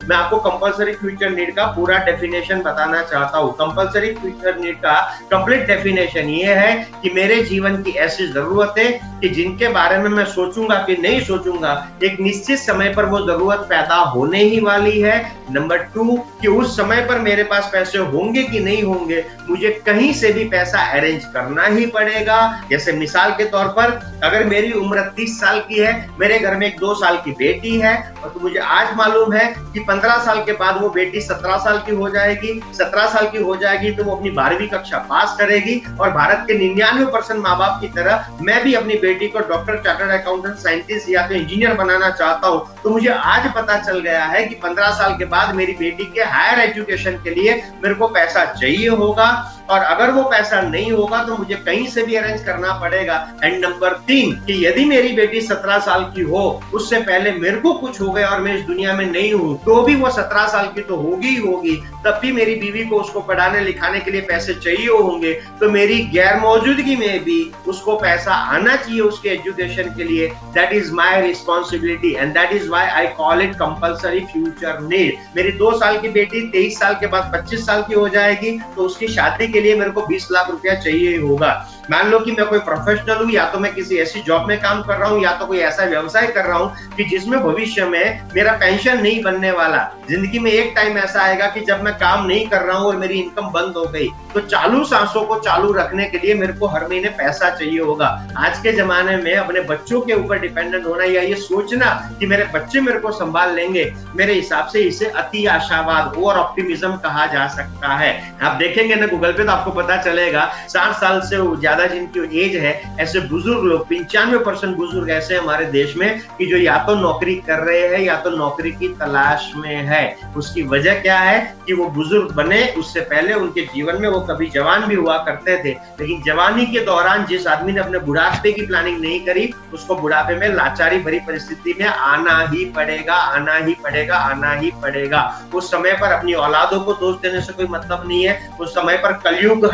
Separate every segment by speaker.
Speaker 1: मैं आपको compulsory future need का पूरा डेफिनेशन बताना चाहता हूँ। कंपलसरी फ्यूचर नीड का कंप्लीट डेफिनेशन ये है कि मेरे जीवन की ऐसी जरूरतें कि जिनके बारे में मैं सोचूंगा कि नहीं सोचूंगा, एक निश्चित समय पर वो जरूरत पैदा होने ही वाली है। नंबर 2 कि उस समय पर मेरे पास पैसे होंगे कि नहीं होंगे, मुझे कहीं से भी पैसा अरेंज करना ही पड़ेगा। जैसे मिसाल के तौर पर अगर मेरी उम्र 30 साल की है, मेरे घर में एक 2 साल की बेटी है, और तो मुझे आज मालूम है कि 15 साल के बाद वो बेटी 17 साल की हो जाएगी। 17 साल की हो जाएगी तो वो अपनी 12वीं कक्षा पास करेगी, और भारत के 99% माँ बाप की तरह मैं भी अपनी बेटी को डॉक्टर, चार्टर्ड अकाउंटेंट, साइंटिस्ट या तो इंजीनियर बनाना चाहता हूँ। तो मुझे आज पता चल गया है कि 15 साल के बाद मेरी बेटी के हायर एजुकेशन के लिए मेरे को पैसा चाहिए होगा, और अगर वो पैसा नहीं होगा तो मुझे कहीं से भी अरेंज करना पड़ेगा। एंड नंबर 3 कि यदि मेरी बेटी 17 साल की हो, उससे पहले मेरे को कुछ हो गया और मैं इस दुनिया में नहीं हूं, तो भी वो 17 साल की तो होगी ही होगी, तब भी मेरी बीवी को उसको पढ़ाने लिखाने के लिए पैसे चाहिए होंगे, तो मेरी गैर मौजूदगी में भी उसको पैसा आना चाहिए उसके एजुकेशन के लिए। That is my responsibility and that is why I call it compulsory future need. मेरी 2 साल की बेटी 23 साल के बाद 25 साल की हो जाएगी, तो उसकी शादी के लिए मेरे को 20 लाख रुपया चाहिए होगा। मान लो कि मैं कोई प्रोफेशनल हूँ, या तो मैं किसी ऐसी जॉब में काम कर रहा हूँ, या तो कोई ऐसा व्यवसाय कर रहा हूँ कि जिसमें भविष्य में मेरा पेंशन नहीं बनने वाला। जिंदगी में एक टाइम ऐसा आएगा कि जब मैं काम नहीं कर रहा हूँ और मेरी इनकम बंद हो गई, तो चालू सांसों को चालू रखने के लिए मेरे को हर महीने पैसा चाहिए होगा। आज के जमाने में अपने बच्चों के ऊपर डिपेंडेंट होना या ये सोचना कि मेरे बच्चे मेरे को संभाल लेंगे, मेरे हिसाब से इसे अति आशावाद, ओवर ऑप्टिमिज्म कहा जा सकता है। आप देखेंगे ना गूगल पे तो आपको पता चलेगा 60 साल से ज्यादा जिनकी एज है, ऐसे बुजुर्ग लोग 95% बुजुर्ग ऐसे हमारे देश में कि जो या तो नौकरी कर रहे हैं या तो नौकरी की तलाश में है। उसकी वजह क्या है कि वो बुजुर्ग बने उससे पहले उनके जीवन में वो कभी जवान भी हुआ करते थे, लेकिन जवानी के दौरान जिस आदमी ने अपने बुढ़ापे की प्लानिंग नहीं करी, उसको बुढ़ापे में लाचारी भरी परिस्थिति में आना ही पड़ेगा, आना ही पड़ेगा, आना ही पड़ेगा। उस समय पर अपनी औलादों को दोष देने से कोई मतलब नहीं है। उस समय पर कलयुग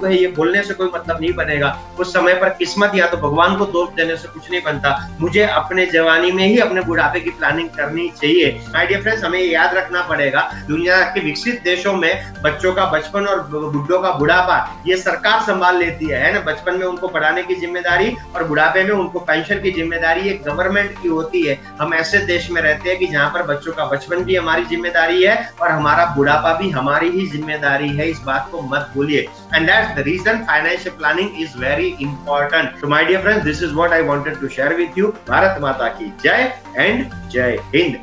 Speaker 1: है ये बोलने से कोई मतलब नहीं बनेगा। उस समय पर किस्मत या तो भगवान को दोष देने से कुछ नहीं बनता। मुझे अपने जवानी में ही अपने बुढ़ापे की प्लानिंग करनी चाहिए। माय डियर फ्रेंड्स, हमें याद रखना पड़ेगा, दुनिया के विकसित देशों में बच्चों का बचपन और बुढ़ों का बुढ़ापा ये सरकार संभाल लेती है ना। बचपन में उनको पढ़ाने की जिम्मेदारी और बुढ़ापे में उनको पेंशन की जिम्मेदारी एक गवर्नमेंट की होती है। हम ऐसे देश में रहते हैं कि जहाँ पर बच्चों का बचपन भी हमारी जिम्मेदारी है और हमारा बुढ़ापा भी हमारी ही जिम्मेदारी है। इस बात को मत भूलिए। And that's the reason financial planning is very important. So my dear friends, this is what I wanted to share with you. Bharat माता की जय and जय हिंद।